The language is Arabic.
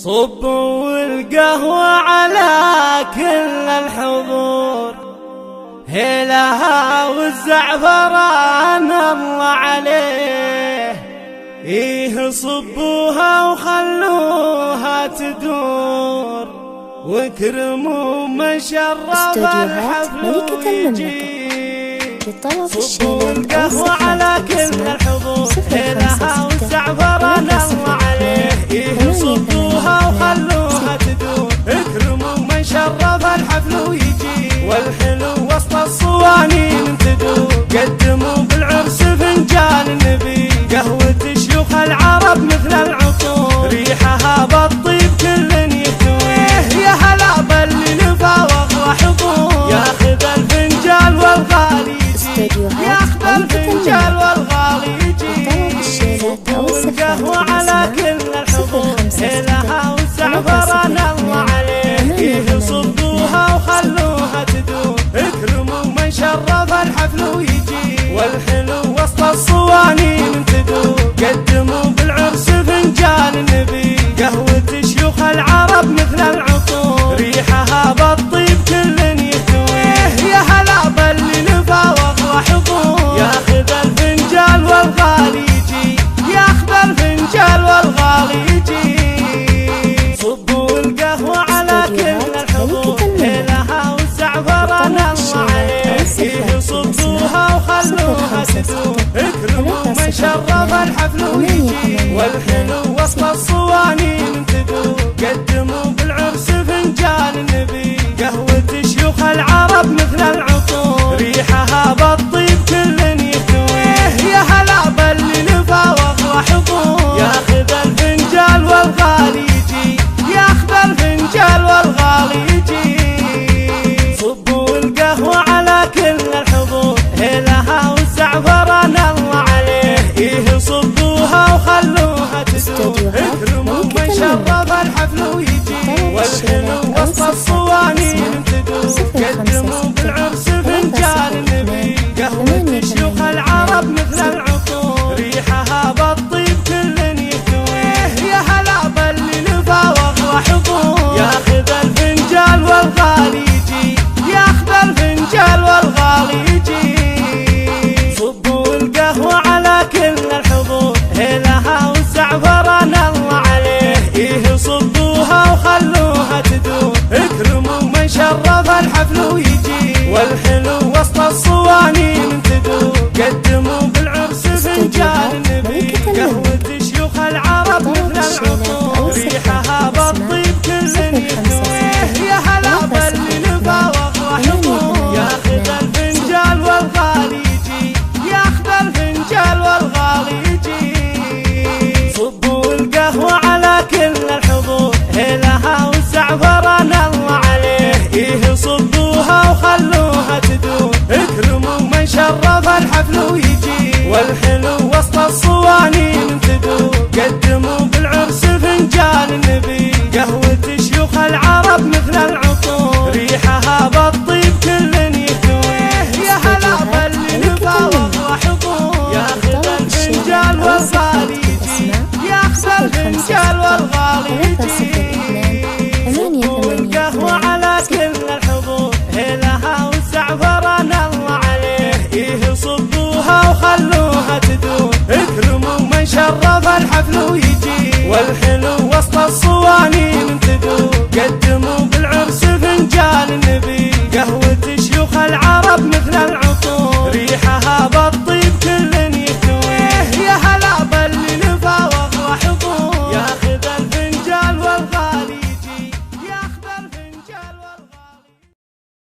صبوا القهوة على كل الحضور، هيلها والزعفران الله عليه. إيه صبوها وخلوها تدور، واكرموا من شرف الحفل ويجي. صبوا القهوة على كل الحضور، هيلها والزعفران الله عليه. إيه صبوها وخلوها تدور، اكرموا من شرف الحفل ويجي. والحلو وسط الصوانين تدور، قدموا بالعرس فنجان النبي. قهوة شيوخ العرب مثل العطور، ريحها بالطيب كل يهتويه. يا هلا باللي نفى واغلى حضور، ياخذ الفنجان والغالي يجي، ياخذ الفنجان والغالي يجي. صبوا القهوة على كل الحضور، هيلها والزعفران الله عليه. إيه صبوها وخلوها تدور، اكرموا من شرف الحفل ويجي. والحلو وسط الصوانين تدور، قدموا بالعرس فنجان النبي. قهوة شيوخ العرب مثل العطور، ريحها بالطيب كل يهتويه. يا هلا باللي نفى واغلى حضور، ياخذ الفنجان والغالي يجي، ياخذ الفنجان والغالي يجي. صبوا القهوة على كل الحضور، هيلها والزعفران الله عليه. إيه صبوها وخلوها تدور، اكرموا من شرف الحفل ويجي. والحلو وسط الصوانين تدور، قدموا بالعرس فنجان النبي. قهوة شيوخ العرب مثل العطور، ريحها بالطيب كل يهتويه. يا هلا باللي نفى واغلى حضور، ياخذ الفنجان والغالي يجي، ياخذ الفنجان والغالي يجي. صبوا القهوة على كل الحضور، هيلها والزعفران الله عليه. إيه صبوها وخلوها تدور، اكرموا من شرف الحفل ويجي. والحلو وسط الصوانين تدور، قدموا بالعرس فنجان النبي. قهوة شيوخ العرب مثل العطور، ريحها بالطيب كل يهتويه. يا هلا باللي نفى واغلى حضور، ياخذ الفنجان والغالي يجي، ياخذ الفنجان والغالي يجي. صبوا القهوة على كل الحضور، هيلها والزعفران الله عليه. إيه صبوها وخلوها تدور، اكرموا من شرف الحفل ويجي. والحلو وسط الصوانين تدور، قدموا بالعرس فنجان النبي. قهوة شيوخ العرب مثل العطور، ريحها بالطيب كل يهتويه. يا هلا باللي نفى واغلى حضور، ياخذ الفنجان والغالي يجي، ياخذ الفنجان والغالي يجي. صبوا القهوة على كل الحضور، هيلها والزعفران الله عليه. إيه صبوها وخلوها تدور، اكرموا من شرف الحفل ويجي. والحلو وسط الصوانين تدور، قدموا بالعرس فنجان النبي. قهوة شيوخ العرب مثل العطور، ريحها بالطيب كل يهتويه. يا هلا باللي نفى واغلى حضور، ياخذ الفنجان والغالي يجي، ياخذ الفنجان والغالي يجي. صبوا القهوة على كل الحضور، هيلها والزعفران الله عليه. إيه صبوها وخلوها تدور، اكرموا من شرف الحفل ويجي. والحلو